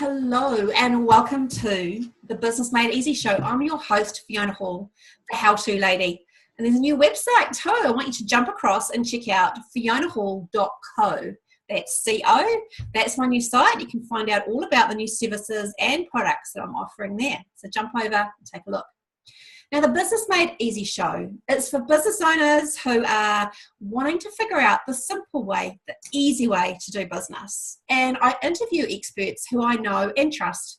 Hello and welcome to the Business Made Easy show. I'm your host, Fiona Hall, the how-to lady. And there's a new website too. I want you to jump across and check out fionahall.co. That's C-O. That's my new site. You can find out all about the new services and products that I'm offering there. So jump over and take a look. Now, the Business Made Easy show is for business owners who are wanting to figure out the simple way, the easy way to do business. And I interview experts who I know and trust.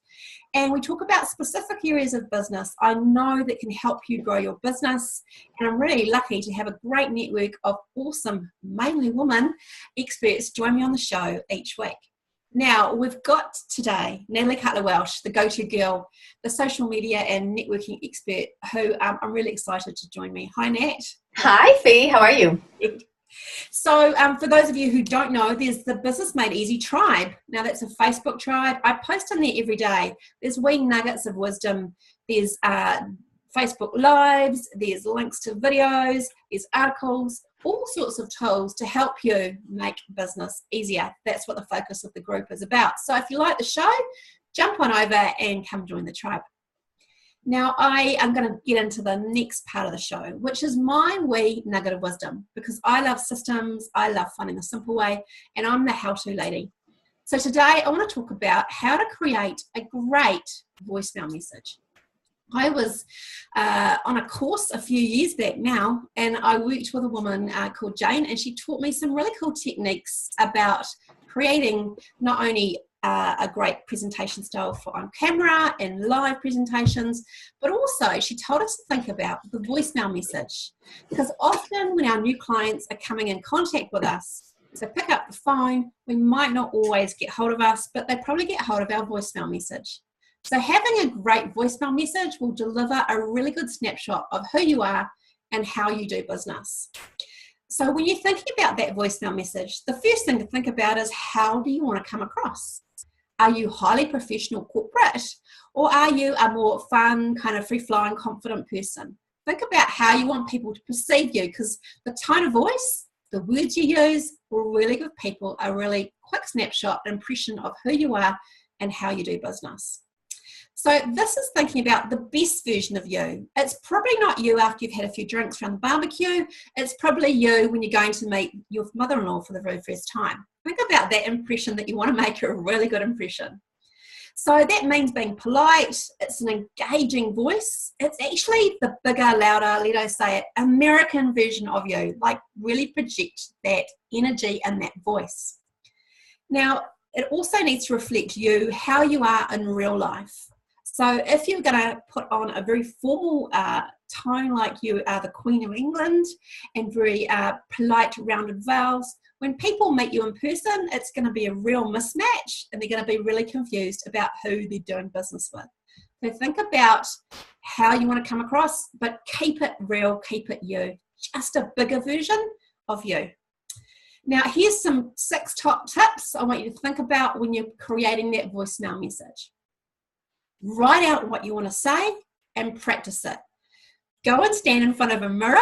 And we talk about specific areas of business I know that can help you grow your business. And I'm really lucky to have a great network of awesome, mainly women, experts join me on the show each week. Now, we've got today Natalie Culter Welsh, the go-to girl, the social media and networking expert, who I'm really excited to join me. Hi, Nat. Hi, Fee. How are you? So for those of you who don't know, there's the Business Made Easy tribe. Now, that's a Facebook tribe. I post on there every day. There's wee nuggets of wisdom. There's Facebook Lives. There's links to videos. There's articles, all sorts of tools to help you make business easier. That's what the focus of the group is about. So if you like the show, jump on over and come join the tribe. Now, I am going to get into the next part of the show, which is my wee nugget of wisdom, because I love systems, I love finding the simple way, and I'm the how-to lady. So today I want to talk about how to create a great voicemail message. I was on a course a few years back now, and I worked with a woman called Jane, and she taught me some really cool techniques about creating not only a great presentation style for on camera and live presentations, but also she told us to think about the voicemail message, because often when our new clients are coming in contact with us, so pick up the phone, we might not always get hold of us, but they probably get hold of our voicemail message. So having a great voicemail message will deliver a really good snapshot of who you are and how you do business. So when you're thinking about that voicemail message, the first thing to think about is, how do you want to come across? Are you highly professional corporate, or are you a more fun, kind of free-flowing, confident person? Think about how you want people to perceive you, because the tone of voice, the words you use will really give people a really quick snapshot impression of who you are and how you do business. So this is thinking about the best version of you. It's probably not you after you've had a few drinks around the barbecue. It's probably you when you're going to meet your mother-in-law for the very first time. Think about that impression that you want to make a really good impression. So that means being polite. It's an engaging voice. It's actually the bigger, louder, let us say it, American version of you. Like, really project that energy and that voice. Now, it also needs to reflect you, how you are in real life. So if you're going to put on a very formal tone, like you are the Queen of England, and very polite, rounded vowels, when people meet you in person, it's going to be a real mismatch, and they're going to be really confused about who they're doing business with. So think about how you want to come across, but keep it real, keep it you. Just a bigger version of you. Now, here's some 6 top tips I want you to think about when you're creating that voicemail message. Write out what you want to say and practice it. Go and stand in front of a mirror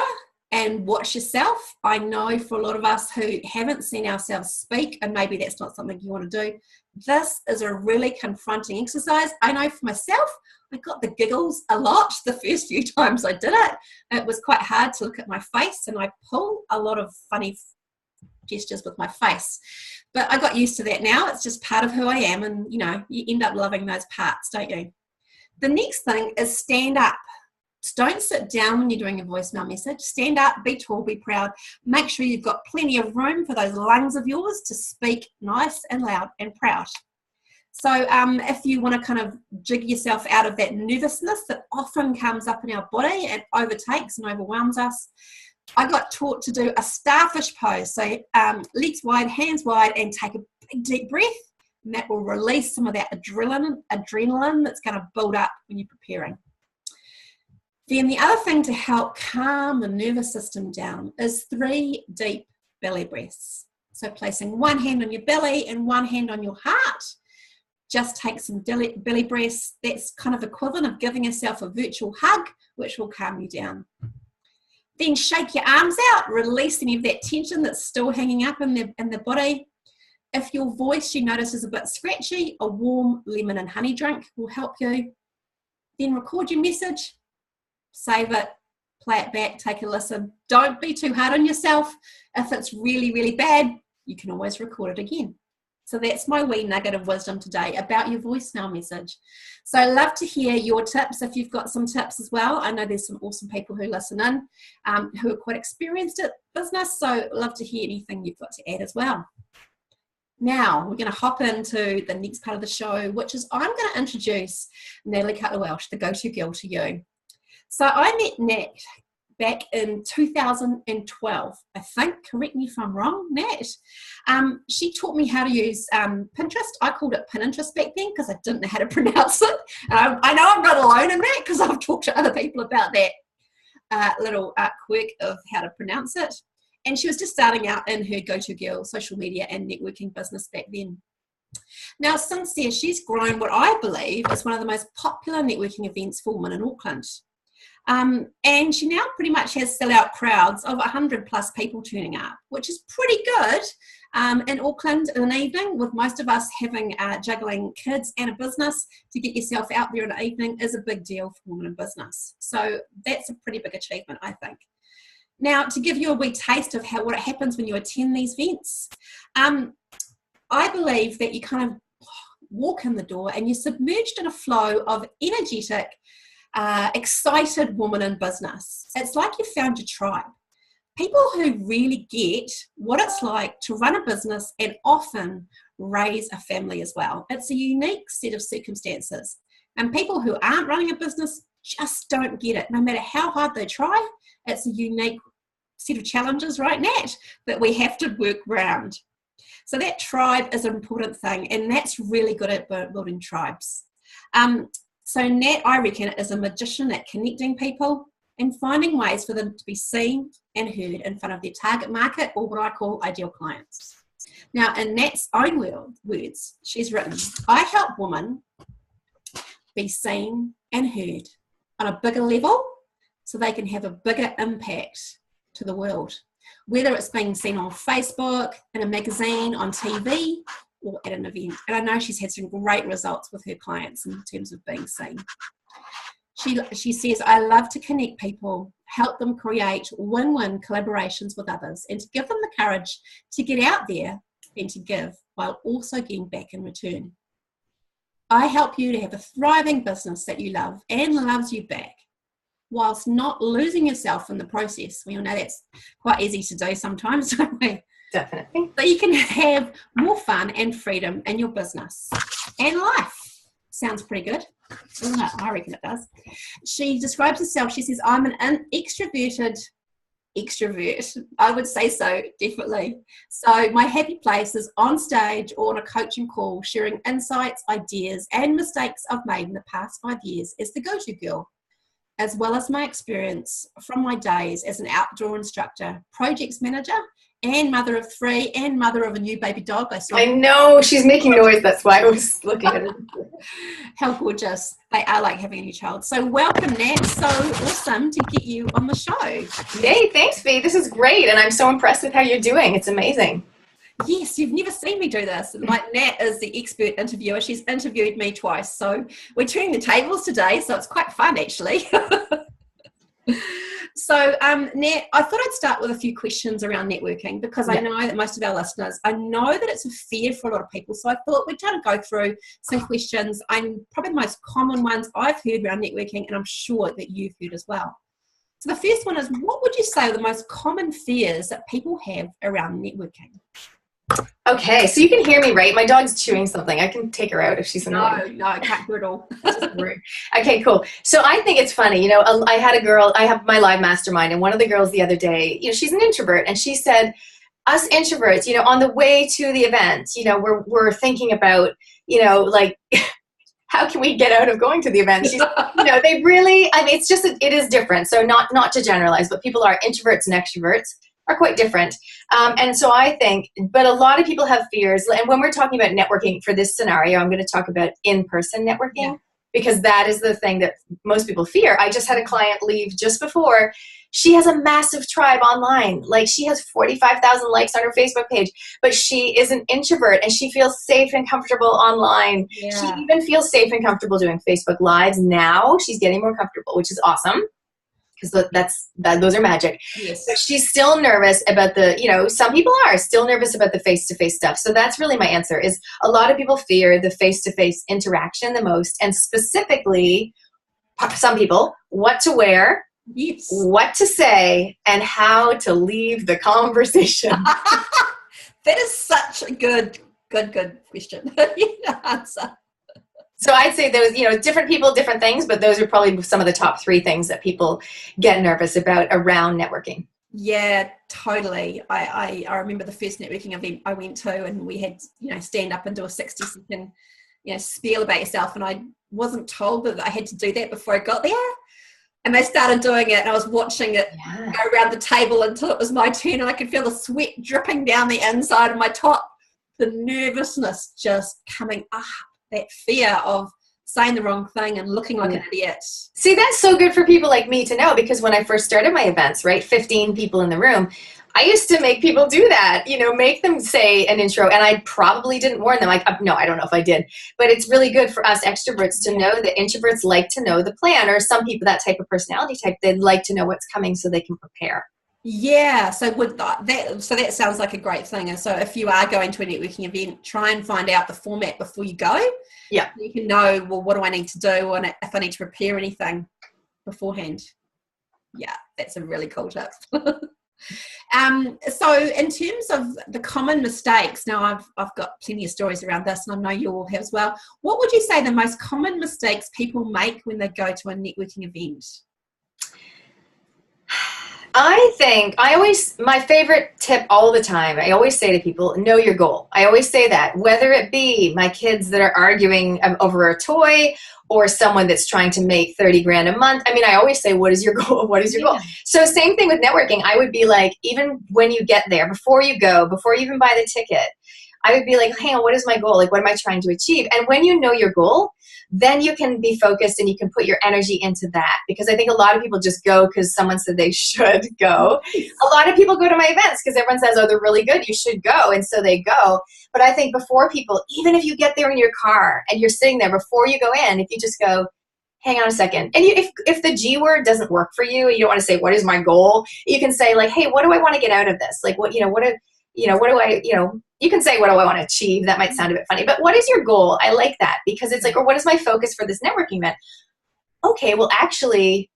and watch yourself. I know for a lot of us who haven't seen ourselves speak, and maybe that's not something you want to do, this is a really confronting exercise. I know for myself, I got the giggles a lot the first few times I did it. It was quite hard to look at my face, and I pull a lot of funny gestures with my face. But I got used to that now. It's just part of who I am, and you know, you end up loving those parts, don't you? The next thing is stand up. Don't sit down when you're doing a voicemail message. Stand up, be tall, be proud. Make sure you've got plenty of room for those lungs of yours to speak nice and loud and proud. So if you want to kind of jig yourself out of that nervousness that often comes up in our body and overtakes and overwhelms us, I got taught to do a starfish pose. So legs wide, hands wide, and take a big deep breath, and that will release some of that adrenaline that's going to build up when you're preparing. Then the other thing to help calm the nervous system down is 3 deep belly breaths. So placing one hand on your belly and one hand on your heart. Just take some belly breaths. That's kind of equivalent of giving yourself a virtual hug, which will calm you down. Then shake your arms out, release any of that tension that's still hanging up in the body. If your voice you notice is a bit scratchy, a warm lemon and honey drink will help you. Then record your message, save it, play it back, take a listen. Don't be too hard on yourself. If it's really, really bad, you can always record it again. So that's my wee nugget of wisdom today about your voicemail message. So I love to hear your tips if you've got some tips as well. I know there's some awesome people who listen in who are quite experienced at business. So I'd love to hear anything you've got to add as well. Now we're going to hop into the next part of the show, which is I'm going to introduce Natalie Culter Welsh, the go-to girl, to you. So I met Nat back in 2012, I think. Correct me if I'm wrong, Nat. She taught me how to use Pinterest. I called it Pinterest back then because I didn't know how to pronounce it. And I know I'm not alone in that because I've talked to other people about that little quirk of how to pronounce it. And she was just starting out in her go-to girl social media and networking business back then. Now, since then, she's grown what I believe is one of the most popular networking events for women in Auckland. And she now pretty much has sellout crowds of 100 plus people turning up, which is pretty good in Auckland in an evening, with most of us having juggling kids and a business. To get yourself out there in an evening is a big deal for women in business. So that's a pretty big achievement, I think. Now, to give you a wee taste of what happens when you attend these events, I believe that you kind of walk in the door and you're submerged in a flow of energetic, excited women in business. It's like you found your tribe. People who really get what it's like to run a business and often raise a family as well. It's a unique set of circumstances. And people who aren't running a business just don't get it. No matter how hard they try, it's a unique set of challenges, right, Nat, that we have to work around. So that tribe is an important thing, and that's really good at building tribes. So Nat, I reckon, is a magician at connecting people and finding ways for them to be seen and heard in front of their target market, or what I call ideal clients. Now, in Nat's own words, she's written, I help women be seen and heard on a bigger level so they can have a bigger impact to the world, whether it's being seen on Facebook, in a magazine, on TV, or at an event. And I know she's had some great results with her clients in terms of being seen. She says, I love to connect people, help them create win-win collaborations with others, and to give them the courage to get out there and to give while also getting back in return. I help you to have a thriving business that you love and loves you back, whilst not losing yourself in the process. We all know that's quite easy to do sometimes, don't we? Definitely. So you can have more fun and freedom in your business and life. Sounds pretty good. I reckon it does. She describes herself, she says, I'm an extrovert. I would say so, definitely. So my happy place is on stage or on a coaching call, sharing insights, ideas, and mistakes I've made in the past 5 years as the go-to girl, as well as my experience from my days as an outdoor instructor, projects manager, and mother of 3, and mother of a new baby dog. I know, she's making noise, that's why I was looking at her. How gorgeous. They are like having a new child. So welcome, Nat. So awesome to get you on the show. Yay, thanks, Bea. This is great, and I'm so impressed with how you're doing. It's amazing. Yes, you've never seen me do this. Like, Nat is the expert interviewer. She's interviewed me twice. So we're turning the tables today, so it's quite fun, actually. So, Nat, I thought I'd start with a few questions around networking because I know that most of our listeners, I know that it's a fear for a lot of people. So I thought we'd try to go through some questions. Probably the most common ones I've heard around networking, and I'm sure that you've heard as well. So the first one is, what would you say are the most common fears that people have around networking? Okay, so you can hear me, right? My dog's chewing something. I can take her out if she's annoying. No, I can't hear it all. Okay, cool. So I think it's funny, I had a girl, I have my live mastermind, and one of the girls the other day, she's an introvert, and she said, us introverts, on the way to the event, we're thinking about, like, how can we get out of going to the event? She's, they really, it's just, it is different. So not to generalize, but people are introverts and extroverts are quite different. And so I think, but a lot of people have fears. And when we're talking about networking for this scenario, I'm going to talk about in-person networking. because that is the thing that most people fear. I just had a client leave just before. She has a massive tribe online. Like, she has 45,000 likes on her Facebook page, but she is an introvert and she feels safe and comfortable online. Yeah. She even feels safe and comfortable doing Facebook Lives now. She's getting more comfortable, which is awesome, because those are magic. Yes. But she's still nervous about some people are still nervous about the face-to-face stuff. So that's really my answer, is a lot of people fear the face-to-face interaction the most, and specifically some people, what to wear, yes, what to say, and how to leave the conversation. That is such a good question. Answer. So I'd say those, different people, different things, but those are probably some of the top 3 things that people get nervous about around networking. Yeah, totally. I remember the first networking event I went to, and we had, stand up and do a 60-second, spiel about yourself. And I wasn't told that I had to do that before I got there. And they started doing it, and I was watching it go around the table until it was my turn, and I could feel the sweat dripping down the inside of my top, the nervousness just coming up, that fear of saying the wrong thing and looking like an idiot. See, that's so good for people like me to know, because when I first started my events, right, 15 people in the room, I used to make people do that, make them say an intro, and I probably didn't warn them. No, I don't know if I did, but it's really good for us extroverts to know that introverts like to know the plan, or some people, that type of personality type, they'd like to know what's coming so they can prepare. Yeah, so with that sounds like a great thing. And so if you are going to a networking event, try and find out the format before you go. Yeah. You can know, well, what do I need to do, and if I need to prepare anything beforehand. Yeah, that's a really cool tip. So in terms of the common mistakes, now I've got plenty of stories around this, and I know you all have as well. What would you say the most common mistakes people make when they go to a networking event? I think my favorite tip all the time, I always say to people, know your goal. I always say that, whether it be my kids that are arguing over a toy, or someone that's trying to make 30 grand a month. I mean, I always say, what is your goal? What is your goal? So same thing with networking. I would be like, even when you get there, before you go, before you even buy the ticket, I would be like, hang on, what is my goal? Like, what am I trying to achieve? And when you know your goal, then you can be focused and you can put your energy into that. Because I think a lot of people just go because someone said they should go. A lot of people go to my events because everyone says, oh, they're really good, you should go. And so they go. But I think before people, even if you get there in your car and you're sitting there, before you go in, if you just go, hang on a second. And if the G word doesn't work for you, you don't want to say, what is my goal? You can say, like, hey, what do I want to get out of this? Like, you can say, what do I want to achieve? That might sound a bit funny, but what is your goal? I like that, because it's like, or what is my focus for this networking event? Okay, well, actually,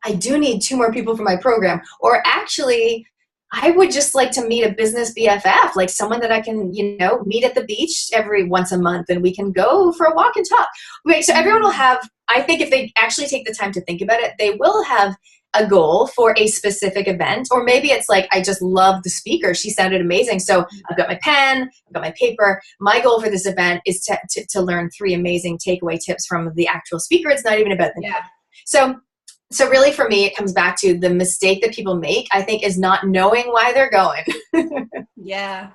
I do need 2 more people for my program. Or actually, I would just like to meet a business BFF, like someone that I can, meet at the beach once a month, and we can go for a walk and talk. Right, so everyone will have, I think if they actually take the time to think about it, they will have a goal for a specific event. Or maybe it's like, I just love the speaker, she sounded amazing, so I've got my pen, I've got my paper. My goal for this event is to learn 3 amazing takeaway tips from the actual speaker. It's not even about the So really, for me, it comes back to the mistake that people make, I think, is not knowing why they're going. Yeah.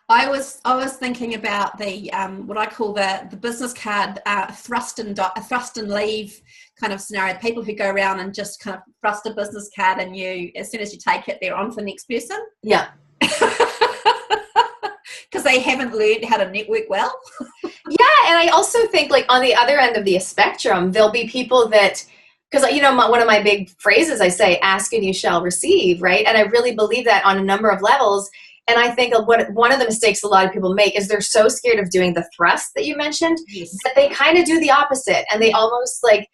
I was thinking about the what I call the business card thrust and leave kind of scenario. People who go around and just kind of thrust a business card, and as soon as you take it, they're on for the next person. Yeah. Because they haven't learned how to network well. Yeah, and I also think, like, on the other end of the spectrum, there'll be people that, because one of my big phrases, I say, ask and you shall receive, right? And I really believe that on a number of levels. And I think one of the mistakes a lot of people make is they're so scared of doing the thrust that you mentioned, that they kind of do the opposite, and they almost like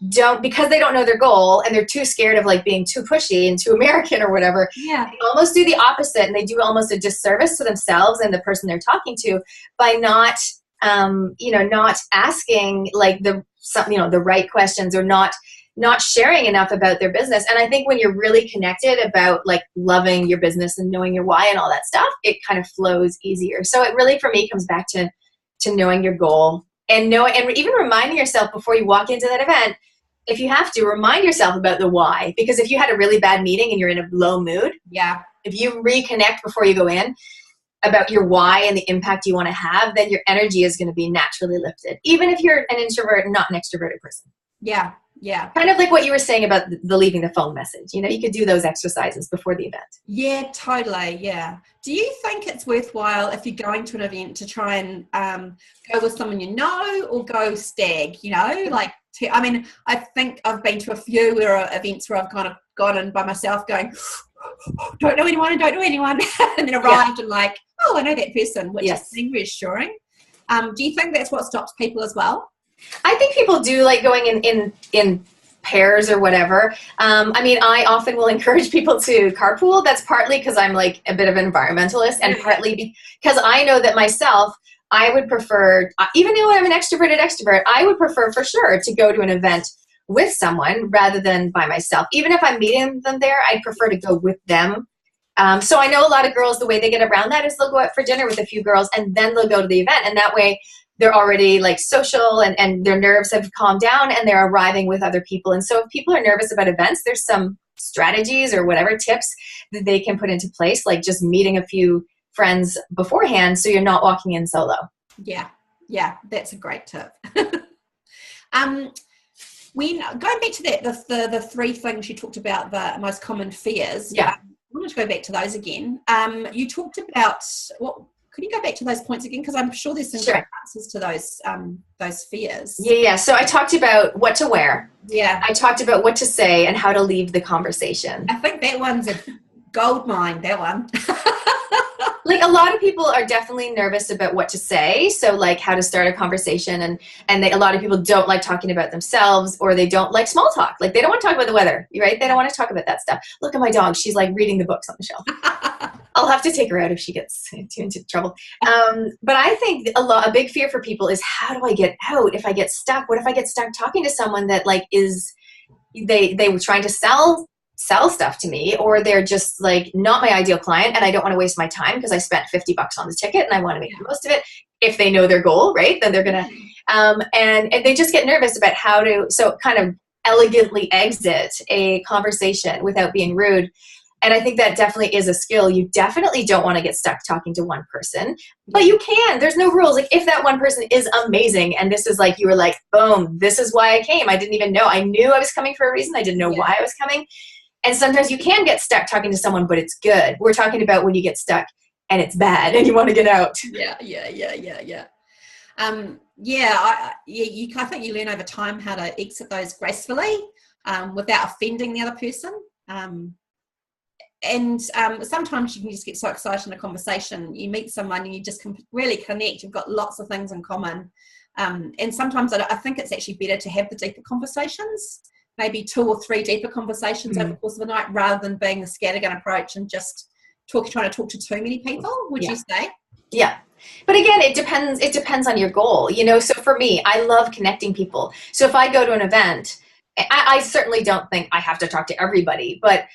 don't, because they don't know their goal and they're too scared of like being too pushy and too American or whatever. Yeah. They almost do the opposite, and they do almost a disservice to themselves and the person they're talking to by not asking like the right questions, or not sharing enough about their business. And I think when you're really connected about like loving your business and knowing your why and all that stuff, it kind of flows easier. So it really, for me, comes back to knowing your goal, and even reminding yourself before you walk into that event, if you have to, remind yourself about the why. Because if you had a really bad meeting and you're in a low mood, yeah, if you reconnect before you go in, about your why and the impact you want to have, then your energy is going to be naturally lifted, even if you're an introvert and not an extroverted person. Yeah. Yeah. Kind of like what you were saying about the leaving the phone message. You know, you could do those exercises before the event. Yeah, totally. Yeah. Do you think it's worthwhile, if you're going to an event, to try and go with someone you know, or go stag, you know, like, I mean, I think I've been to a few events where I've kind of gone in by myself going, don't know anyone, and then arrived and like, oh, I know that person, which is reassuring. Do you think that's what stops people as well? I think people do like going in pairs or whatever. I mean, I often will encourage people to carpool. That's partly because I'm like a bit of an environmentalist, and partly because I know that myself, I would prefer, even though I'm an extroverted extrovert, I would prefer for sure to go to an event with someone rather than by myself. Even if I'm meeting them there, I prefer to go with them. So I know a lot of girls, the way they get around that is they'll go out for dinner with a few girls and then they'll go to the event. And that way they're already like social, and their nerves have calmed down, and they're arriving with other people. And so if people are nervous about events, there's some strategies or whatever tips that they can put into place, like just meeting a few friends beforehand so you're not walking in solo. Yeah, that's a great tip. When going back to that, the three things you talked about, the most common fears. Yeah. I wanted to go back to those again. You talked about could you go back to those points again? Because I'm sure there's some great answers to those fears. Yeah. So I talked about what to wear. Yeah. I talked about what to say and how to leave the conversation. I think that one's a gold mine, that one. Like a lot of people are definitely nervous about what to say. So like how to start a conversation, and a lot of people don't like talking about themselves, or they don't like small talk. Like they don't want to talk about the weather, right? They don't want to talk about that stuff. Look at my dog. She's like reading the books on the shelf. I'll have to take her out if she gets into trouble. But I think a big fear for people is, how do I get out if I get stuck? What if I get stuck talking to someone that like they were trying to sell stuff to me, or they're just like not my ideal client, and I don't want to waste my time because I spent $50 on the ticket and I want to make the most of it. If they know their goal, right, then they're gonna and they just get nervous about how to kind of elegantly exit a conversation without being rude. And I think that definitely is a skill. You definitely don't want to get stuck talking to one person, but you can. There's no rules. Like if that one person is amazing, and this is like, you were like, boom, this is why I came. I didn't even know. I knew I was coming for a reason. I didn't know why I was coming. And sometimes you can get stuck talking to someone, but it's good. We're talking about when you get stuck and it's bad and you want to get out. Yeah. I think you learn over time how to exit those gracefully, without offending the other person. And sometimes you can just get so excited in a conversation. You meet someone and you just really connect. You've got lots of things in common. And sometimes I think it's actually better to have the deeper conversations, maybe 2 or 3 deeper conversations over the course of the night, rather than being the scattergun approach and just trying to talk to too many people, would you say? Yeah. But again, it depends on your goal, you know? So for me, I love connecting people. So if I go to an event, I certainly don't think I have to talk to everybody, but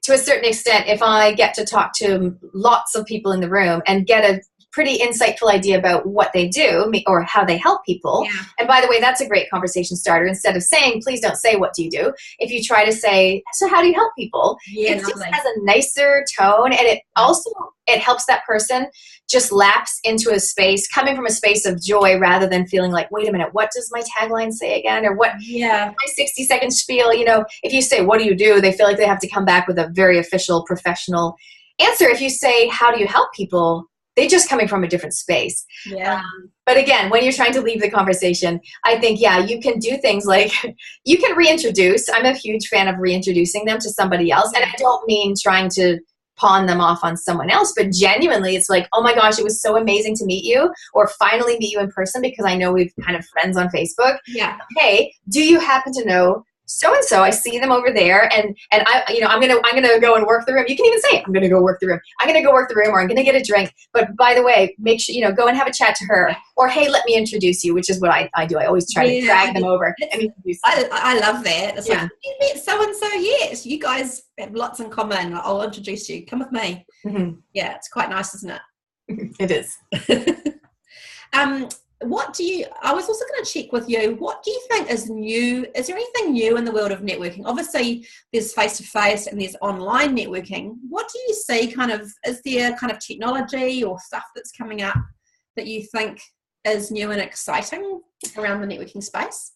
to a certain extent, if I get to talk to lots of people in the room and get a pretty insightful idea about what they do or how they help people. Yeah. And by the way, that's a great conversation starter. Instead of saying, please don't say, what do you do? If you try to say, so how do you help people? Yeah, it just has a nicer tone. And it also, it helps that person just lapse into a space, coming from a space of joy rather than feeling like, wait a minute, what does my tagline say again? Or what my 60-second spiel? You know, if you say, what do you do? They feel like they have to come back with a very official, professional answer. If you say, how do you help people? They're just coming from a different space. Yeah. But again, when you're trying to leave the conversation, I think, you can do things like you can reintroduce. I'm a huge fan of reintroducing them to somebody else. And I don't mean trying to pawn them off on someone else, but genuinely it's like, oh my gosh, it was so amazing to meet you, or finally meet you in person, because I know we've kind of friends on Facebook. Yeah. Hey, do you happen to know so-and-so? I see them over there, and I'm gonna go and work the room. You can even say, I'm gonna go work the room. I'm gonna go work the room, or I'm gonna get a drink. But by the way, make sure, go and have a chat to her. Or, hey, let me introduce you, which is what I do. I always try to drag them over and introduce them. I love that. It's like, you met so-and-so, yes. You guys have lots in common. I'll introduce you. Come with me. Mm-hmm. Yeah, it's quite nice, isn't it? It is. I was also going to check with you, what do you think is new? Is there anything new in the world of networking? Obviously there's face-to-face and there's online networking. What do you see is there kind of technology or stuff that's coming up that you think is new and exciting around the networking space?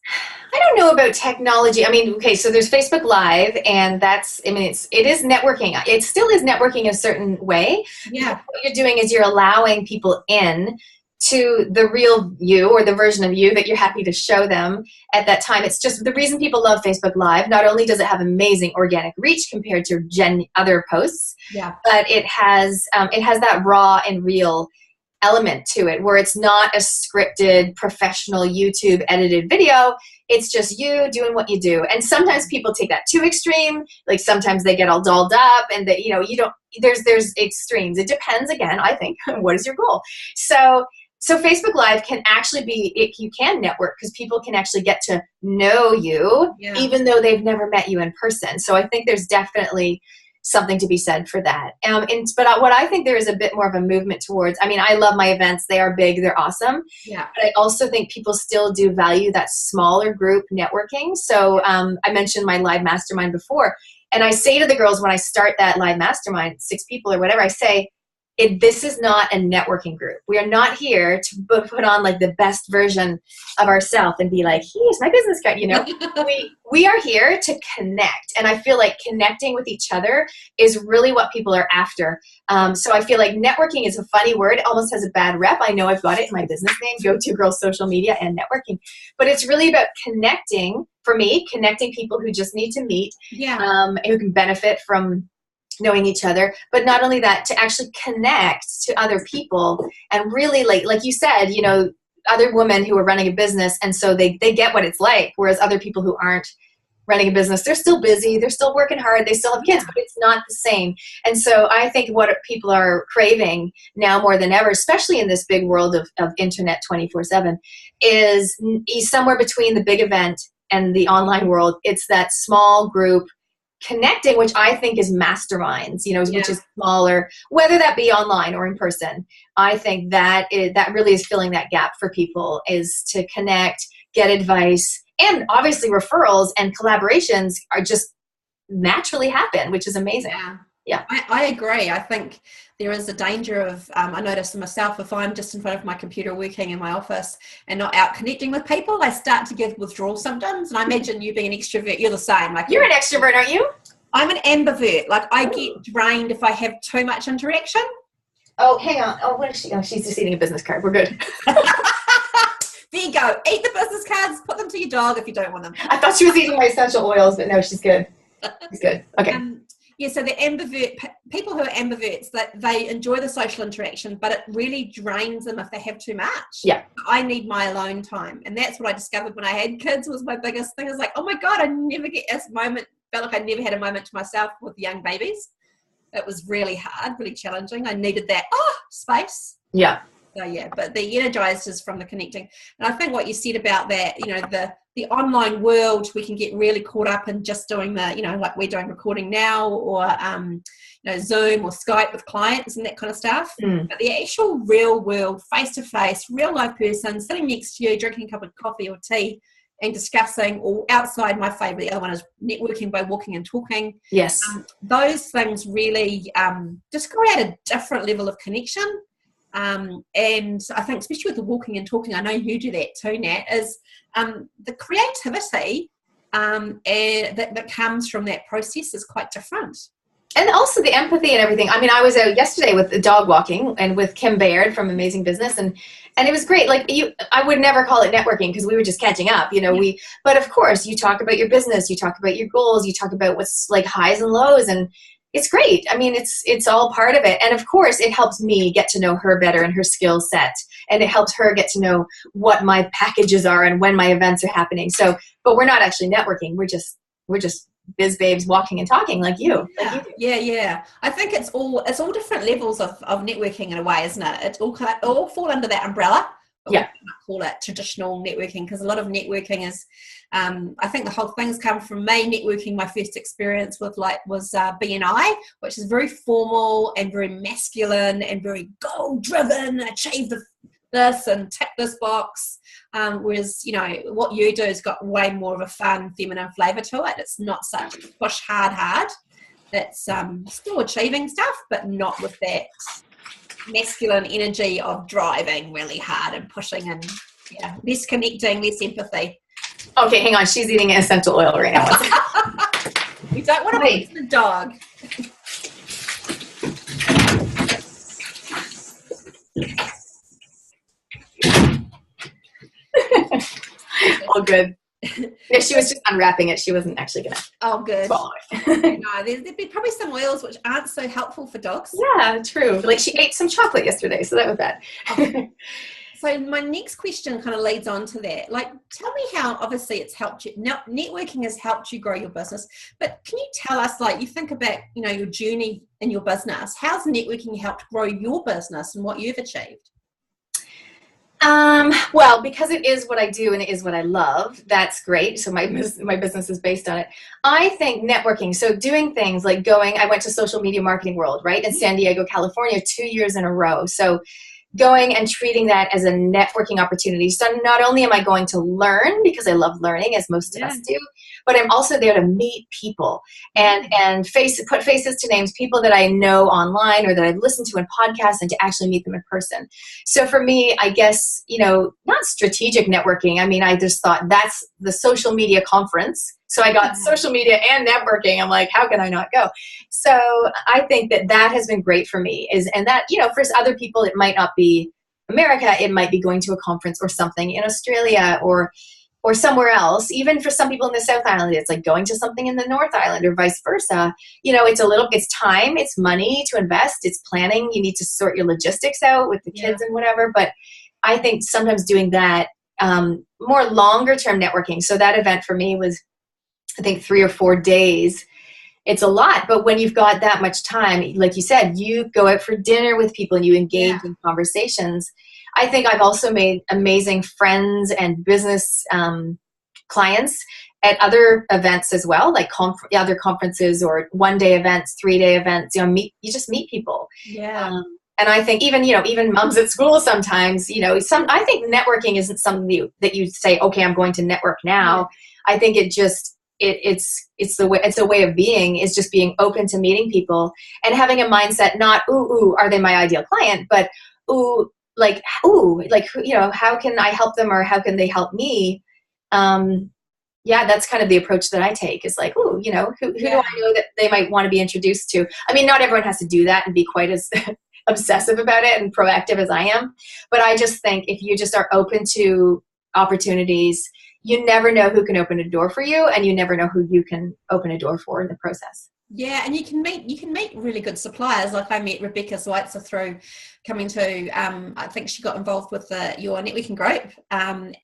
I don't know about technology. I mean, okay, so there's Facebook Live, and it is networking. It still is networking a certain way. Yeah. What you're doing is you're allowing people in to the real you, or the version of you that you're happy to show them at that time. It's just the reason people love Facebook Live. Not only does it have amazing organic reach compared to other posts, yeah, but it has that raw and real element to it, where it's not a scripted, professional, YouTube edited video. It's just you doing what you do. And sometimes people take that too extreme. Like sometimes they get all dolled up, and that, there's extremes. It depends, again, I think, what is your goal? So Facebook Live can actually you can network, because people can actually get to know you, yeah, even though they've never met you in person. So I think there's definitely something to be said for that. But what I think there is a bit more of a movement towards, I love my events. They are big. They're awesome. Yeah. But I also think people still do value that smaller group networking. So I mentioned my live mastermind before. And I say to the girls when I start that live mastermind, 6 people or whatever, I say, this is not a networking group. We are not here to put on like the best version of ourselves and be like, here's my business card. We are here to connect. And I feel like connecting with each other is really what people are after. So I feel like networking is a funny word. It almost has a bad rep. I know I've got it in my business name, Go To Girl Social Media and Networking. But it's really about connecting, for me, connecting people who just need to meet, who can benefit from knowing each other, but not only that, to actually connect to other people and really, like you said, other women who are running a business, and so they get what it's like, whereas other people who aren't running a business, they're still busy, they're still working hard, they still have kids, but it's not the same. And so I think what people are craving now more than ever, especially in this big world of internet 24/7, is somewhere between the big event and the online world. It's that small group connecting, which I think is masterminds, which is smaller, whether that be online or in person. I think that really is filling that gap for people, is to connect, get advice, and obviously referrals and collaborations are just naturally happen, which is amazing. Yeah. I agree. I think there is a danger of, I notice myself, if I'm just in front of my computer working in my office and not out connecting with people, I start to get withdrawal symptoms. And I imagine you being an extrovert, you're the same. Like, you're an extrovert, aren't you? I'm an ambivert. Like, I get drained if I have too much interaction. Oh, hang on. Oh, what is she? Oh, she's just eating a business card. We're good. There you go. Eat the business cards. Put them to your dog if you don't want them. I thought she was eating my essential oils, but no, she's good. She's good. Okay. So the ambivert people who are ambiverts, that they enjoy the social interaction, but it really drains them if they have too much. Yeah. I need my alone time, and that's what I discovered when I had kids. Was my biggest thing. I was like, oh my god, I never get this moment. Felt like I never had a moment to myself with young babies. It was really hard, really challenging. I needed that space. Yeah. So yeah, but the energized is from the connecting. And I think what you said about that, the online world, we can get really caught up in just doing the, like we're doing recording now, or Zoom or Skype with clients and that kind of stuff. But the actual real world, face-to-face, real life person sitting next to you, drinking a cup of coffee or tea and discussing, or outside, my favorite, the other one is networking by walking and talking. Yes. Those things really just create a different level of connection. And I think especially with the walking and talking, I know you do that too, Nat, is the creativity that comes from that process is quite different. And also the empathy and everything. I was out yesterday with the dog walking and with Kim Baird from Amazing Business, and it was great. Like, I would never call it networking because we were just catching up, but of course you talk about your business, you talk about your goals, you talk about what's like highs and lows, and it's great. It's all part of it. And of course it helps me get to know her better and her skill set, and it helps her get to know what my packages are and when my events are happening. So, but we're not actually networking. We're just biz babes walking and talking like you. Yeah. I think it's all different levels of networking in a way, isn't it? It all fall under that umbrella. But we can't call it traditional networking, because a lot of networking is, I think the whole thing's come from me networking. My first experience with was BME, which is very formal and very masculine and very goal driven, achieve the this and tick this box. Whereas, what you do has got way more of a fun, feminine flavour to it. It's not such push hard. It's still achieving stuff, but not with that masculine energy of driving really hard and pushing and less connecting, less empathy. Okay, hang on. She's eating essential oil right now. We don't want to eat the dog. All good. Yeah, she was just unwrapping it. She wasn't actually going to. Oh, good. Follow it. No, there'd be probably some oils which aren't so helpful for dogs. Yeah, true. Like she ate some chocolate yesterday, so that was bad. Oh. So my next question kind of leads on to that. Like, tell me how, obviously, it's helped you. Now, networking has helped you grow your business, but can you tell us, like, you think about, your journey in your business, how's networking helped grow your business and what you've achieved? Well, because it is what I do and it is what I love, that's great. So my business is based on it. I think networking, so doing things like I went to Social Media Marketing World, right, in San Diego, California, 2 years in a row. So going and treating that as a networking opportunity. So not only am I going to learn, because I love learning, as most of us do, but I'm also there to meet people and put faces to names, people that I know online or that I've listened to in podcasts, and to actually meet them in person. So for me, I guess, not strategic networking. I mean, I just thought that's the social media conference. So I got social media and networking. I'm like, how can I not go? So I think that has been great for me. And that, for other people, it might not be America. It might be going to a conference or something in Australia or somewhere else. Even for some people in the South Island, it's like going to something in the North Island or vice versa. It's time, it's money to invest, it's planning. You need to sort your logistics out with the kids and whatever. But I think sometimes doing that, more longer term networking. So that event for me was, I think, 3 or 4 days. It's a lot, but when you've got that much time, like you said, you go out for dinner with people and you engage in conversations. I think I've also made amazing friends and business clients at other events as well, like other conferences or 1-day events, 3-day events. You just meet people. Yeah. And I think even moms at school sometimes, I think networking isn't something that you say, okay, I'm going to network now. I think it's a way of being, is just being open to meeting people and having a mindset, not, ooh, are they my ideal client? But, how can I help them, or how can they help me? That's kind of the approach that I take. Is like, who do I know that they might want to be introduced to? I mean, not everyone has to do that and be quite as obsessive about it and proactive as I am. But I just think if you just are open to opportunities, you never know who can open a door for you, and you never know who you can open a door for in the process. Yeah, and you can meet really good suppliers. Like I met Rebecca Zweitzer through coming to, I think she got involved with your networking group. And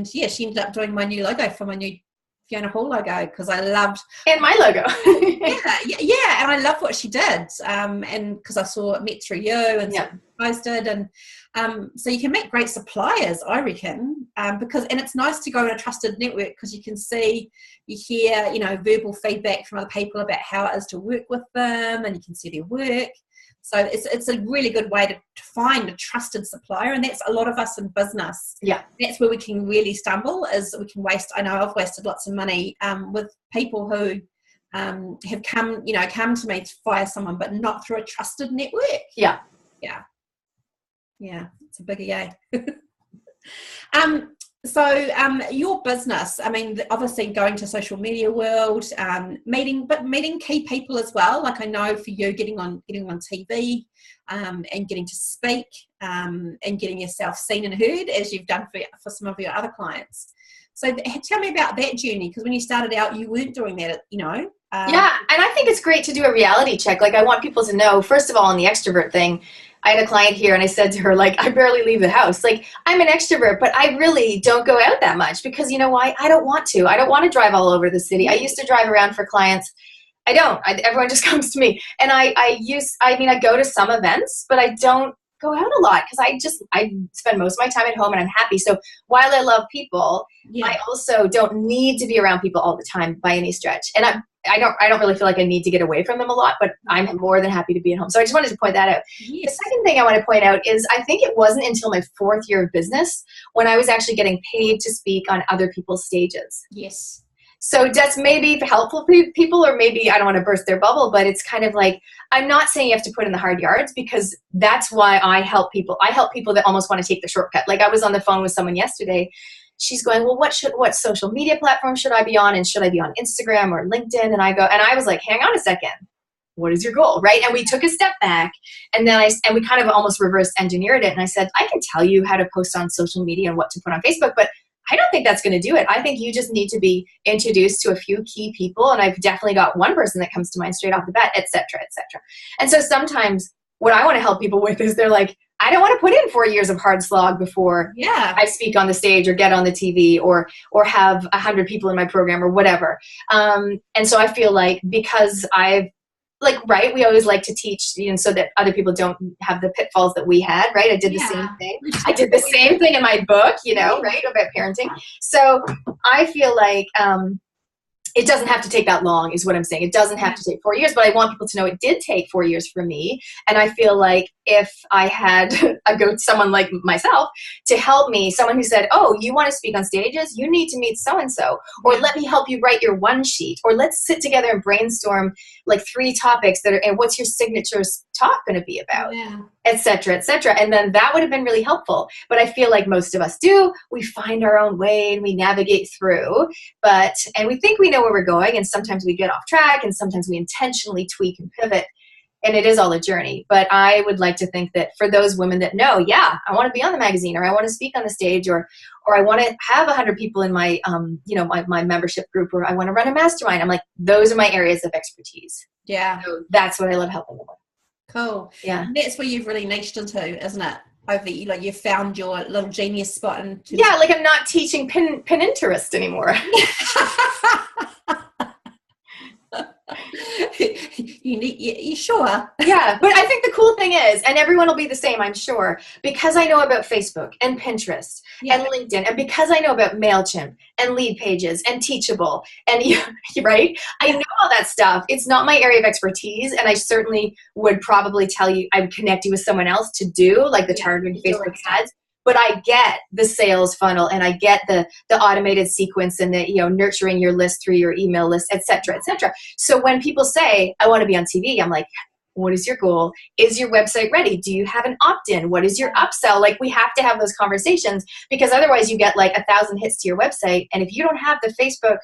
she ended up doing my new logo for my new Fiona Hall logo, because I loved... And my logo. and I loved what she did. And because I saw it met through you and posted, and so you can make great suppliers, I reckon, and it's nice to go in a trusted network, because you can you hear, verbal feedback from other people about how it is to work with them, and you can see their work. So it's a really good way to find a trusted supplier, and that's a lot of us in business. Yeah, that's where we can really stumble. Is we can waste. I know I've wasted lots of money with people who have come to me to fire someone, but not through a trusted network. Yeah, it's a bigger yay. So your business, I mean, obviously going to Social Media World, meeting key people as well. Like I know for you, getting on TV and getting to speak and getting yourself seen and heard, as you've done for some of your other clients. So tell me about that journey, because when you started out, you weren't doing that, Yeah, and I think it's great to do a reality check. Like I want people to know, first of all, on the extrovert thing, I had a client here and I said to her, like, I barely leave the house. Like, I'm an extrovert, but I really don't go out that much, because you know why? I don't want to. I don't want to drive all over the city. I used to drive around for clients. I don't. Everyone just comes to me. And I go to some events, but I don't go out a lot, because I spend most of my time at home and I'm happy. So while I love people, I also don't need to be around people all the time by any stretch. And I don't really feel like I need to get away from them a lot, but I'm more than happy to be at home. So I just wanted to point that out. Yes. The second thing I want to point out is I think it wasn't until my 4th year of business when I was actually getting paid to speak on other people's stages. Yes. So that's maybe helpful for people, or maybe I don't want to burst their bubble, but it's kind of like, I'm not saying you have to put in the hard yards, because that's why I help people. I help people that almost want to take the shortcut. Like I was on the phone with someone yesterday. She's going, well, what social media platform should I be on? And should I be on Instagram or LinkedIn? And I was like, hang on a second. What is your goal? Right? And we took a step back, and then we kind of almost reverse engineered it. And I said, I can tell you how to post on social media and what to put on Facebook, but I don't think that's going to do it. I think you just need to be introduced to a few key people. And I've definitely got one person that comes to mind straight off the bat, et cetera, et cetera. And so sometimes what I want to help people with is they're like, I don't want to put in 4 years of hard slog before I speak on the stage or get on the TV or have 100 people in my program or whatever. And so I feel like, because we always like to teach, so that other people don't have the pitfalls that we had, right? I did the same thing. I did the same thing in my book, right, about parenting. So I feel like it doesn't have to take that long, is what I'm saying. It doesn't have to take 4 years, but I want people to know it did take 4 years for me. And I feel like if I had someone like myself to help me, someone who said, oh, you want to speak on stages? You need to meet so-and-so, or let me help you write your one sheet, or let's sit together and brainstorm like 3 topics and what's your signature talk going to be about, et cetera, et cetera. And then that would have been really helpful. But I feel like most of us we find our own way and we navigate through, and we think we know where we're going, and sometimes we get off track, and sometimes we intentionally tweak and pivot, and it is all a journey. But I would like to think that for those women that know, I want to be on the magazine, or I want to speak on the stage, or I want to have 100 people in my my membership group, or I want to run a mastermind, I'm like, those are my areas of expertise. So that's what I love helping them with. Cool. Yeah. And that's where you've really niched into, isn't it? You've found your little genius spot. I'm not teaching Pinterest anymore. You sure? Yeah, but I think the cool thing is, and everyone will be the same, I'm sure, because I know about Facebook and Pinterest and LinkedIn, and because I know about MailChimp and Lead Pages and Teachable, and right? I know all that stuff. It's not my area of expertise, and I certainly would probably tell you, I would connect you with someone else to do, like the targeting Facebook ads. But I get the sales funnel, and I get the automated sequence, and the nurturing your list through your email list, et cetera, et cetera. So when people say, I want to be on TV, I'm like, what is your goal? Is your website ready? Do you have an opt-in? What is your upsell? Like, we have to have those conversations, because otherwise you get like 1,000 hits to your website. And if you don't have the Facebook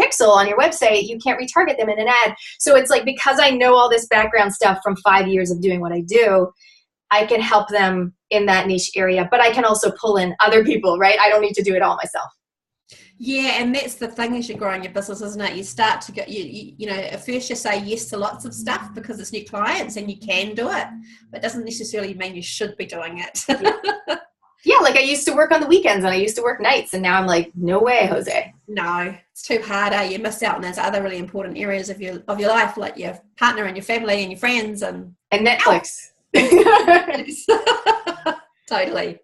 pixel on your website, you can't retarget them in an ad. So it's like, because I know all this background stuff from 5 years of doing what I do, I can help them in that niche area, but I can also pull in other people, right? I don't need to do it all myself. Yeah, and that's the thing as you're growing your business, isn't it? You start to get, at first you say yes to lots of stuff because it's new clients and you can do it, but it doesn't necessarily mean you should be doing it. Yeah, like I used to work on the weekends and I used to work nights, and now I'm like, no way, Jose. No, it's too hard. You miss out on those other really important areas of your life, like your partner and your family and your friends and Netflix. Totally.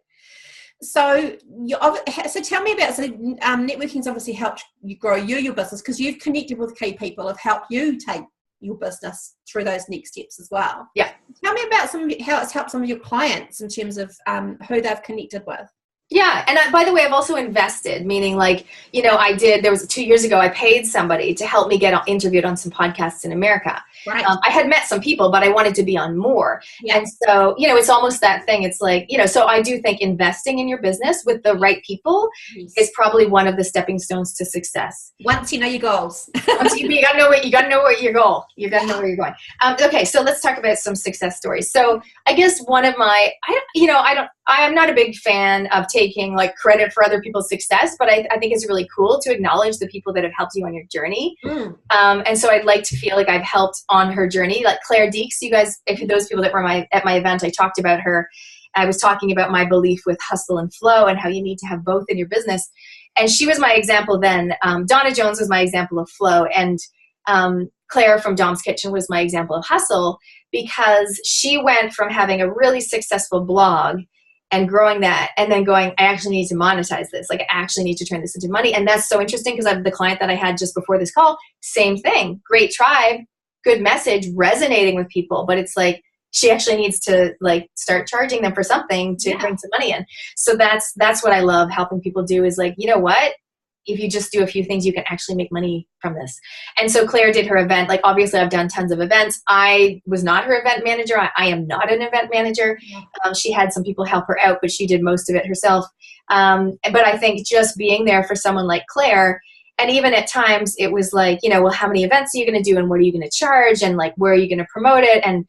So tell me about, networking's obviously helped you grow your business, because you've connected with key people have helped you take your business through those next steps as well. Yeah. Tell me about how it's helped some of your clients in terms of who they've connected with. Yeah. And by the way, I've also invested, meaning there was 2 years ago, I paid somebody to help me get interviewed on some podcasts in America. Right. I had met some people, but I wanted to be on more. Yeah. And so, it's almost that thing. It's like, so I do think investing in your business with the right people is probably one of the stepping stones to success. Once you know your goals. You gotta know what your goal. You gotta know where you're going. Okay. So let's talk about some success stories. So I guess one of my, I'm not a big fan of taking like credit for other people's success, but I think it's really cool to acknowledge the people that have helped you on your journey. And so I'd like to feel like I've helped on her journey. Like Claire Deeks, you guys, if those people that were at my event, I talked about her. I was talking about my belief with hustle and flow and how you need to have both in your business. And she was my example then. Donna Jones was my example of flow. And Claire from Dom's Kitchen was my example of hustle, because she went from having a really successful blog and growing that, and then going, I actually need to monetize this. Like, I actually need to turn this into money. And that's so interesting because the client that I had just before this call, same thing, great tribe, good message, resonating with people, but it's like, she actually needs to like start charging them for something to bring some money in. So that's what I love helping people do, is like, you know what? If you just do a few things, you can actually make money from this. And so Claire did her event. Like, obviously I've done tons of events. I was not her event manager. I am not an event manager. She had some people help her out, but she did most of it herself. But I think just being there for someone like Claire, and even at times it was like, you know, well, how many events are you going to do, and what are you going to charge, and like, where are you going to promote it, and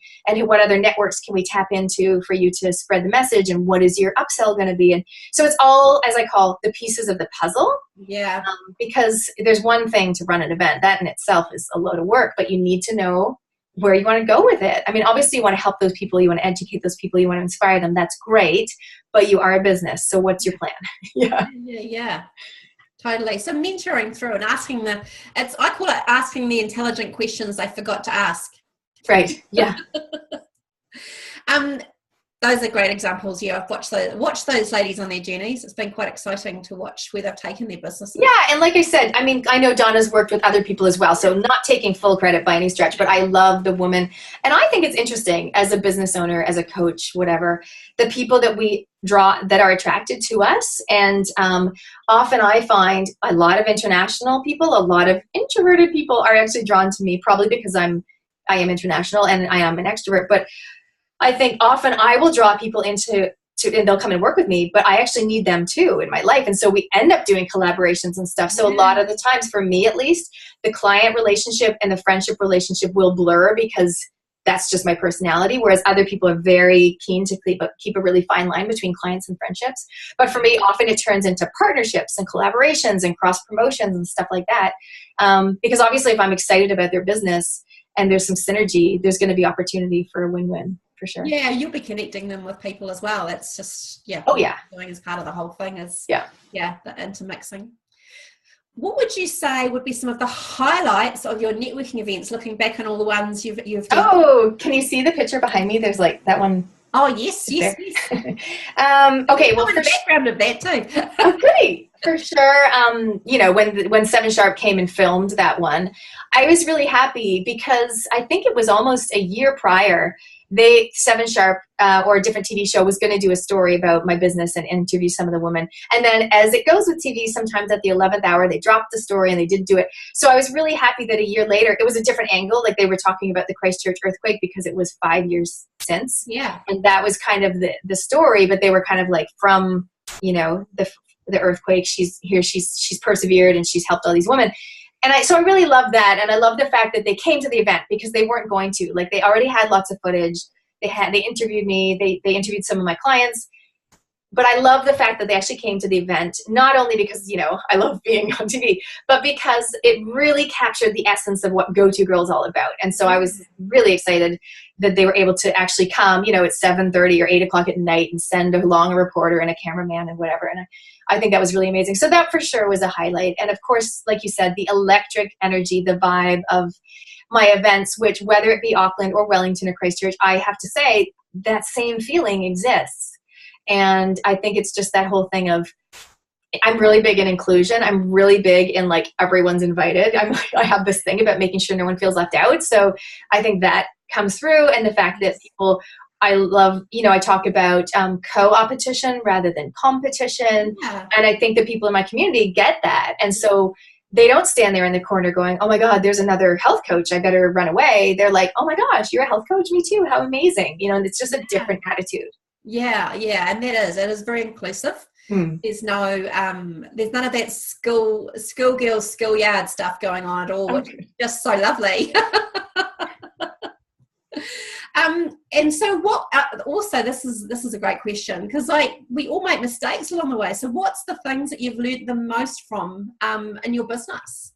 what other networks can we tap into for you to spread the message, and what is your upsell going to be? And so it's all, as I call, the pieces of the puzzle. Yeah. Because there's one thing to run an event. That in itself is a load of work, but you need to know where you want to go with it. I mean, obviously you want to help those people, you want to educate those people, you want to inspire them. That's great, but you are a business. So what's your plan? Yeah. Totally. So mentoring through and asking I call it asking the intelligent questions I forgot to ask. Right. Yeah. Those are great examples. Yeah, I've watched those ladies on their journeys. It's been quite exciting to watch where they've taken their businesses. Yeah, and like I said, I mean, I know Donna's worked with other people as well, so not taking full credit by any stretch, but I love the woman. And I think it's interesting as a business owner, as a coach, whatever, the people that we draw that are attracted to us. And often I find a lot of international people, a lot of introverted people are actually drawn to me, probably because I am international and I am an extrovert. But I think often I will draw people into and they'll come and work with me, but I actually need them too in my life. And so we end up doing collaborations and stuff. So a lot of the times, for me at least, the client relationship and the friendship relationship will blur because that's just my personality. Whereas other people are very keen to keep a really fine line between clients and friendships. But for me, often it turns into partnerships and collaborations and cross promotions and stuff like that. Because obviously if I'm excited about their business and there's some synergy, there's going to be opportunity for a win-win. For sure. Yeah, you'll be connecting them with people as well. That's just doing as part of the whole thing is the intermixing. What would you say would be some of the highlights of your networking events, looking back on all the ones you've done? Oh, can you see the picture behind me? There's like that one. Oh yes. Okay, well, the background of that too. Oh, great. For sure. You know, when 7 Sharp came and filmed that one, I was really happy because I think it was almost a year prior. 7 Sharp or a different TV show was going to do a story about my business and interview some of the women. And then as it goes with TV, sometimes at the 11th hour, they dropped the story and they didn't do it. So I was really happy that a year later, it was a different angle. Like they were talking about the Christchurch earthquake because it was 5 years since. Yeah. And that was kind of the story, but they were kind of like from, you know, the earthquake. She's persevered and she's helped all these women. And so I really love that. And I love the fact that they came to the event because they weren't going to. Like they already had lots of footage. They interviewed me. They interviewed some of my clients. But I love the fact that they actually came to the event, not only because, you know, I love being on TV, but because it really captured the essence of what Go-To Girl is all about. And so I was really excited that they were able to actually come, you know, at 7:30 or 8 o'clock at night and send along a reporter and a cameraman and whatever. And I think that was really amazing. So that for sure was a highlight. And of course, like you said, the electric energy, the vibe of my events, which whether it be Auckland or Wellington or Christchurch, I have to say that same feeling exists. And I think it's just that whole thing of, I'm really big in inclusion. I'm really big in like everyone's invited. I have this thing about making sure no one feels left out. So I think that comes through. And the fact that people, I love, you know, I talk about co-opetition rather than competition. Yeah. And I think that people in my community get that. And so they don't stand there in the corner going, oh my God, there's another health coach. I better run away. They're like, oh my gosh, you're a health coach? Me too. How amazing. You know, and it's just a different attitude. Yeah. And it is very inclusive. There's none of that schoolgirl, schoolyard stuff going on at all, which is just so lovely. And so what, also this is a great question because like we all make mistakes along the way. So what's the things that you've learned the most from in your business?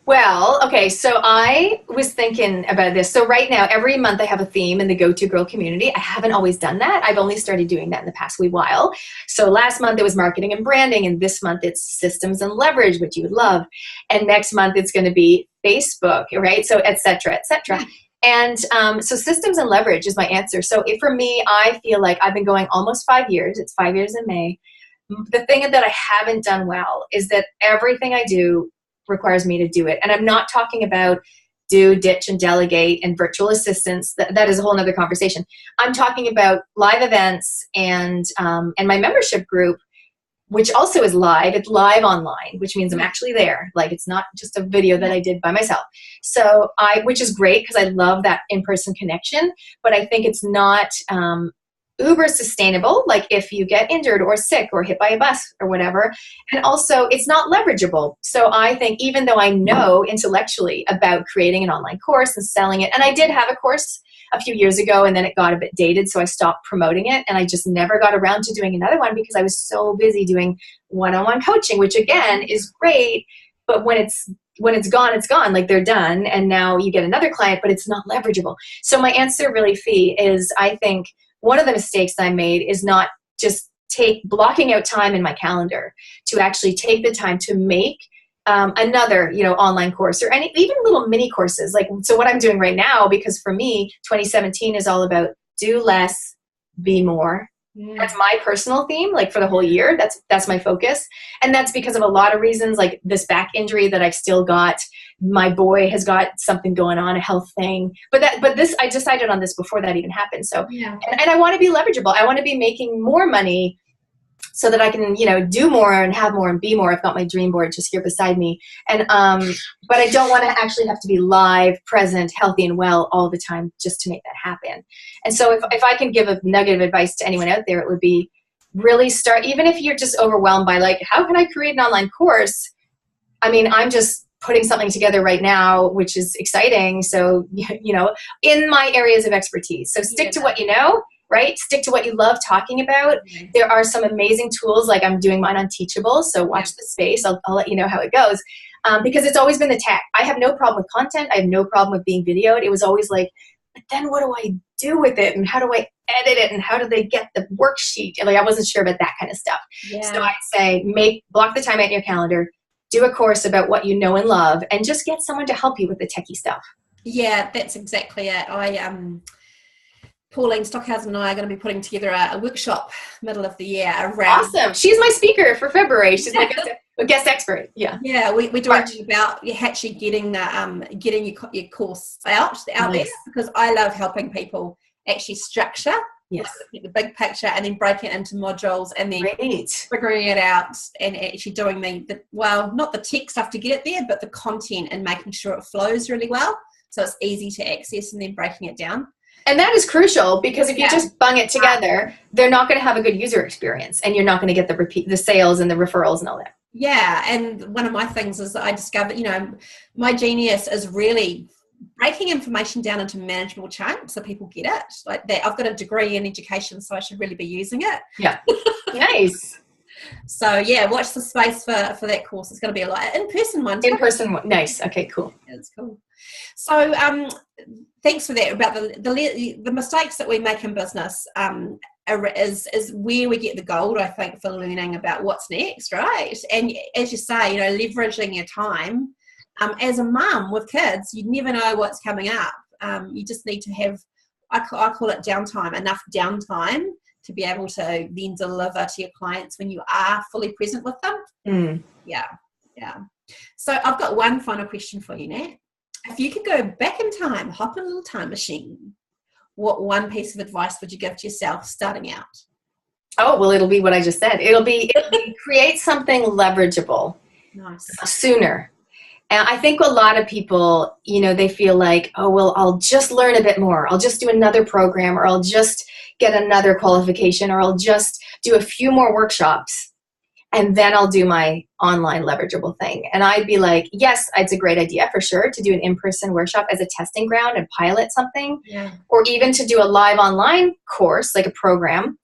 Well, okay, so I was thinking about this. So right now, every month I have a theme in the Go-To Girl community. I haven't always done that. I've only started doing that in the past wee while. So last month it was marketing and branding, and this month it's systems and leverage, which you would love. And next month it's going to be Facebook, right? So et cetera, et cetera. And so systems and leverage is my answer. So for me, I feel like I've been going almost 5 years. It's 5 years in May. The thing that I haven't done well is that everything I do requires me to do it. And I'm not talking about do, ditch, and delegate and virtual assistants. That is a whole nother conversation. I'm talking about live events and my membership group, which also is live. It's live online, which means I'm actually there. Like, it's not just a video that I did by myself. So which is great because I love that in-person connection, but I think it's not uber sustainable, like if you get injured or sick or hit by a bus or whatever. And also it's not leverageable. So I think even though I know intellectually about creating an online course and selling it, and I did have a course a few years ago and then it got a bit dated, so I stopped promoting it, and I just never got around to doing another one because I was so busy doing one-on-one coaching, which again is great, but when it's gone, it's gone. Like, they're done, and now you get another client, but it's not leverageable. So my answer really, Fee, is I think one of the mistakes I made is not just blocking out time in my calendar to actually take the time to make another, online course or even little mini courses. Like, so what I'm doing right now, because for me, 2017 is all about do less, be more. That's my personal theme, like for the whole year. That's my focus. And that's because of a lot of reasons, like this back injury that I've still got. My boy has got something going on, a health thing. But this, I decided on this before that even happened. So, and I want to be leverageable. I want to be making more money so that I can, do more and have more and be more. I've got my dream board just here beside me. And, but I don't want to actually have to be live, present, healthy, and well all the time just to make that happen. And so if I can give a nugget of advice to anyone out there, it would be really start, even if you're just overwhelmed by like, how can I create an online course? I mean, I'm just putting something together right now, which is exciting. So, in my areas of expertise. So stick to what you know. Right? Stick to what you love talking about. There are some amazing tools, like I'm doing mine on Teachable, so watch the space. I'll let you know how it goes. Because it's always been the tech. I have no problem with content. I have no problem with being videoed. It was always like, but then what do I do with it? And how do I edit it? And how do they get the worksheet? And like, I wasn't sure about that kind of stuff. So I'd say block the time out in your calendar, do a course about what you know and love, and just get someone to help you with the techie stuff. Yeah, that's exactly it. Pauline Stockhausen and I are going to be putting together a workshop middle of the year around. Awesome. She's my speaker for February. She's my guest expert. Yeah. Yeah. We're doing about actually getting your course out there, because I love helping people actually structure the big picture and then break it into modules and then figuring it out and actually doing not the tech stuff to get it there, but the content and making sure it flows really well. So it's easy to access and then breaking it down. And that is crucial, because if you just bung it together, they're not going to have a good user experience, and you're not going to get the sales and the referrals and all that. Yeah. And one of my things is that I discovered, my genius is really breaking information down into manageable chunks so people get it. Like that, I've got a degree in education, so I should really be using it. Yeah. Nice. So watch the space for that course. It's going to be a lot in-person one. In-person one. Nice. Okay, cool. That's cool. So thanks for that. About the mistakes that we make in business is where we get the gold, I think, for learning about what's next, right? And as you say, leveraging your time. As a mum with kids, you never know what's coming up. You just need to have, I call it downtime, enough downtime to be able to then deliver to your clients when you are fully present with them. Yeah. So I've got one final question for you, Nat. If you could go back in time, hop in a little time machine, what one piece of advice would you give to yourself starting out? Oh, well, it'll be what I just said. It'll be create something leverageable sooner. And I think a lot of people, they feel like, oh, well, I'll just learn a bit more. I'll just do another program, or I'll just get another qualification, or I'll just do a few more workshops, and then I'll do my online leverageable thing. And I'd be like, yes, it's a great idea for sure to do an in-person workshop as a testing ground and pilot something, or even to do a live online course, like a program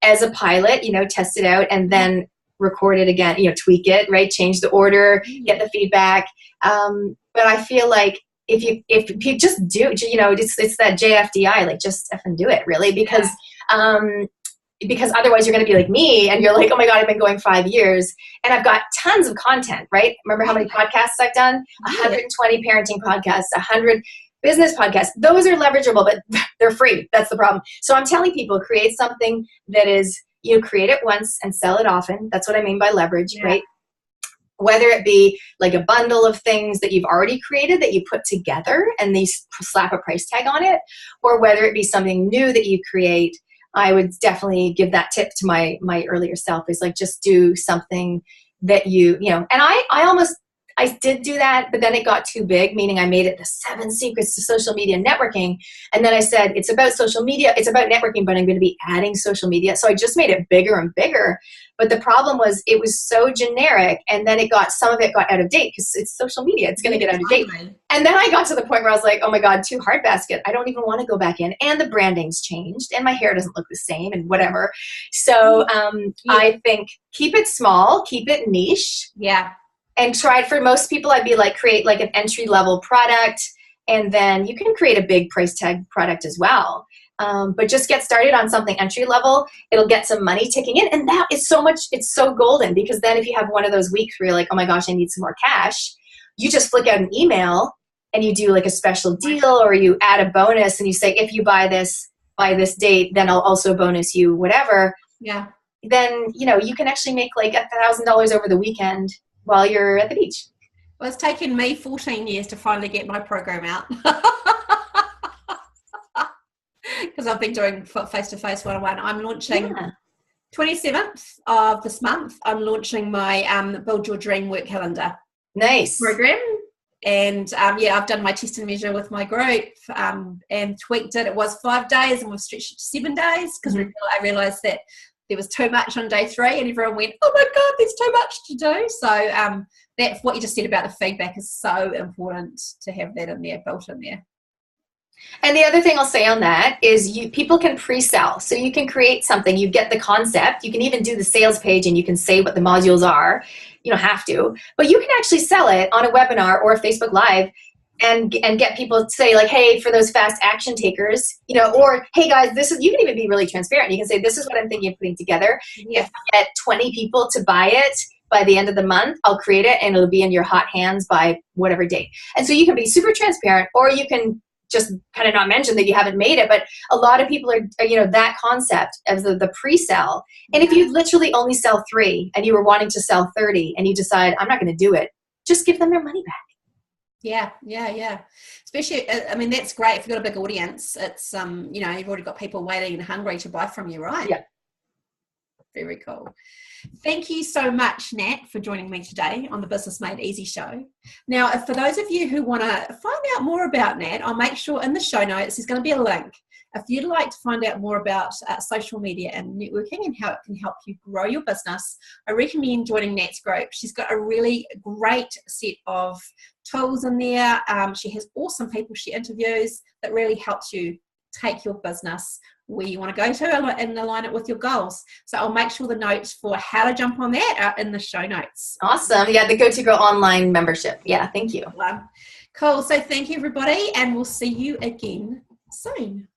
as a pilot, test it out and then record it again, tweak it, right? Change the order, get the feedback. But I feel like if you just do, it's that JFDI, like just effing do it, really, because otherwise you're going to be like me and you're like, oh my God, I've been going 5 years and I've got tons of content, right? Remember how many podcasts I've done? 120 parenting podcasts, 100 business podcasts. Those are leverageable, but they're free. That's the problem. So I'm telling people, create something that is, you create it once and sell it often. That's what I mean by leverage, right? Whether it be like a bundle of things that you've already created that you put together and they slap a price tag on it, or whether it be something new that you create, I would definitely give that tip to my earlier self, is like, just do something that you know, and I did do that, but then it got too big, meaning I made it the 7 secrets to social media networking. And then I said, it's about social media, it's about networking, but I'm going to be adding social media. So I just made it bigger and bigger. But the problem was it was so generic, and then some of it got out of date because it's social media. It's going to get out of date. And then I got to the point where I was like, oh my God, too hard basket. I don't even want to go back in. And the branding's changed and my hair doesn't look the same and whatever. So I think keep it small, keep it niche. Yeah. And try, for most people, I'd be like, create like an entry level product, and then you can create a big price tag product as well. But just get started on something entry level. It'll get some money ticking in, and that is it's so golden, because then if you have one of those weeks where you're like, oh my gosh, I need some more cash, you just flick out an email and you do like a special deal, or you add a bonus and you say, if you buy this by this date, then I'll also bonus you whatever. Yeah. Then, you can actually make like $1,000 over the weekend while you're at the beach. Well, it's taken me 14 years to finally get my program out. Because I've been doing face-to-face one-on-one. I'm launching 27th of this month. I'm launching my Build Your Dream Work Calendar program. And I've done my test and measure with my group and tweaked it. It was 5 days, and we've stretched it to 7 days because I realised that there was too much on day 3, and everyone went, oh my God, there's too much to do. So that's what you just said about the feedback is so important to have that in there, built in there. And the other thing I'll say on that is people can pre-sell. So you can create something, you get the concept, you can even do the sales page and you can say what the modules are. You don't have to, but you can actually sell it on a webinar or a Facebook Live and get people to say like, hey, for those fast action takers, or hey guys, you can even be really transparent. You can say, this is what I'm thinking of putting together. Yeah. If I get 20 people to buy it by the end of the month, I'll create it and it'll be in your hot hands by whatever date. And so you can be super transparent, or you can just kind of not mention that you haven't made it. But a lot of people are that concept of the pre-sell. And if you literally only sell 3 and you were wanting to sell 30 and you decide, I'm not going to do it, just give them their money back. Yeah. Especially, I mean, that's great if you've got a big audience. It's, you've already got people waiting and hungry to buy from you, right? Yeah. Very cool. Thank you so much, Nat, for joining me today on the Business Made Easy show. Now, for those of you who want to find out more about Nat, I'll make sure in the show notes there's going to be a link. If you'd like to find out more about social media and networking and how it can help you grow your business, I recommend joining Nat's group. She's got a really great set of tools in there. She has awesome people she interviews that really helps you take your business where you want to go to and align it with your goals. So I'll make sure the notes for how to jump on that are in the show notes. Awesome. Yeah, the Go To Girl online membership. Yeah, thank you. Cool. So thank you, everybody, and we'll see you again soon.